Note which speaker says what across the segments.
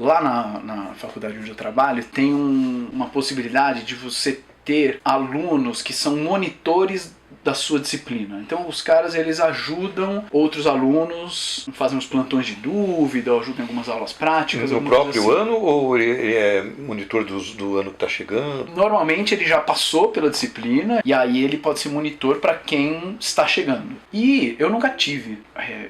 Speaker 1: lá na faculdade onde eu trabalho, tem uma possibilidade de você ter alunos que são monitores da sua disciplina. Então os caras, eles ajudam outros alunos, fazem uns plantões de dúvida, ajudam em algumas aulas práticas.
Speaker 2: No próprio assim. Ano, ou ele é monitor do ano que está chegando?
Speaker 1: Normalmente ele já passou pela disciplina e aí ele pode ser monitor para quem está chegando. E eu nunca tive.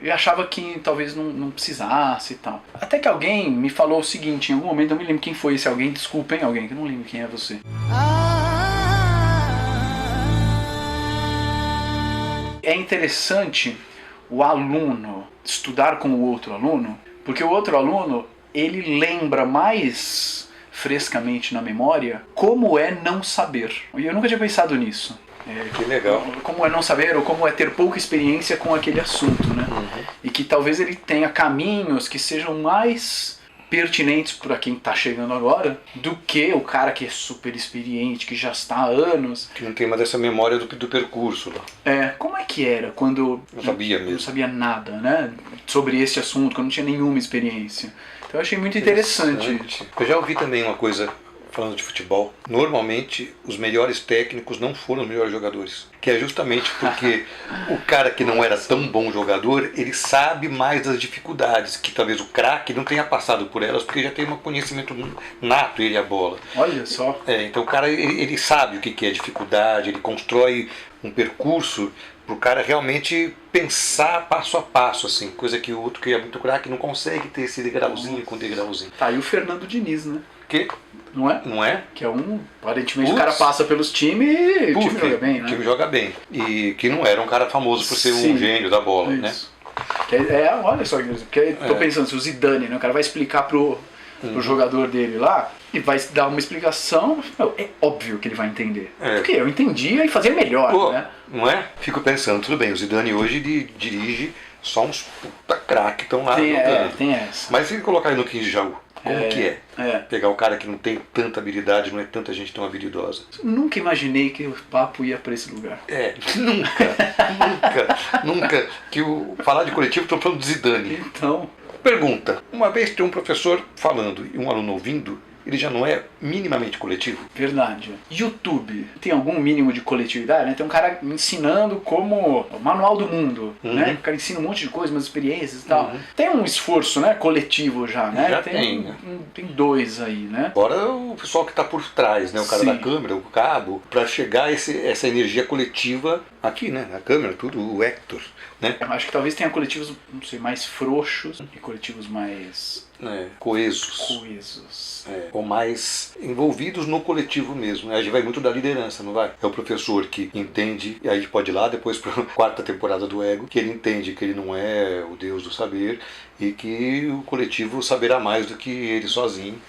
Speaker 1: Eu achava que talvez não precisasse e tal. Até que alguém me falou o seguinte, em algum momento, eu me lembro quem foi esse alguém, desculpem alguém, que eu não lembro quem é você. É interessante o aluno estudar com o outro aluno, porque o outro aluno, ele lembra mais frescamente na memória como é não saber. E eu nunca tinha pensado nisso.
Speaker 2: Que legal.
Speaker 1: Como é não saber, ou como é ter pouca experiência com aquele assunto, né? Uhum. E que talvez ele tenha caminhos que sejam mais pertinentes para quem está chegando agora do que o cara que é super experiente, que já está há anos.
Speaker 2: Que não tem mais essa memória do percurso lá.
Speaker 1: Como é que era quando
Speaker 2: não sabia mesmo.
Speaker 1: Não sabia nada, né, sobre esse assunto, quando não tinha nenhuma experiência. Então eu achei muito interessante.
Speaker 2: Eu já ouvi também uma coisa falando de futebol. Normalmente os melhores técnicos não foram os melhores jogadores. Que é justamente porque o cara que não era tão bom jogador, ele sabe mais das dificuldades, que talvez o craque não tenha passado por elas, porque já tem um conhecimento nato, ele e a bola.
Speaker 1: Olha só.
Speaker 2: Então o cara, ele sabe o que é dificuldade, ele constrói um percurso para o cara realmente pensar passo a passo, assim, coisa que o outro que é muito craque não consegue ter esse degrauzinho com degrauzinho.
Speaker 1: Tá aí o Fernando Diniz, né?
Speaker 2: Que?
Speaker 1: Não é?
Speaker 2: Não é?
Speaker 1: Que é aparentemente o cara passa pelos times e o time joga bem, né?
Speaker 2: O time joga bem. E que não era um cara famoso por ser um gênio da bola, né?
Speaker 1: Olha só, porque tô pensando, se o Zidane, né? O cara vai explicar pro jogador dele lá e vai dar uma explicação, é óbvio que ele vai entender. Porque eu entendia e fazia melhor, né?
Speaker 2: Não é? Fico pensando, tudo bem, o Zidane hoje dirige só uns puta craque que estão lá jogando.
Speaker 1: Tem essa.
Speaker 2: Mas se ele colocar ele no 15 de Jaú, como que é? Pegar o cara que não tem tanta habilidade, não é tanta gente tão habilidosa.
Speaker 1: Nunca imaginei que o papo ia para esse lugar.
Speaker 2: Nunca. Falar de coletivo, estou falando de Zidane.
Speaker 1: Então.
Speaker 2: Pergunta, uma vez tem um professor falando e um aluno ouvindo, ele já não é minimamente coletivo?
Speaker 1: Verdade. YouTube tem algum mínimo de coletividade, né? Tem um cara ensinando como o manual do mundo, né? O cara ensina um monte de coisas, umas experiências e tal. Tem um esforço, né, coletivo já, né?
Speaker 2: Já tem.
Speaker 1: Tem dois aí, né?
Speaker 2: Agora o pessoal que está por trás, né? O cara da câmera, o cabo, para chegar essa energia coletiva aqui, né? A câmera, tudo, o Hector, né?
Speaker 1: Eu acho que talvez tenha coletivos, não sei, mais frouxos e coletivos mais...
Speaker 2: coesos. Ou mais envolvidos no coletivo mesmo. A gente vai muito da liderança, não vai? É o professor que entende, e aí a gente pode ir lá depois para a quarta temporada do Ego, que ele entende que ele não é o Deus do saber e que o coletivo saberá mais do que ele sozinho.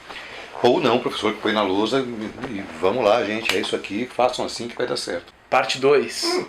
Speaker 2: Ou não, o professor que põe na lousa e vamos lá, gente, é isso aqui, façam assim que vai dar certo.
Speaker 1: Parte 2.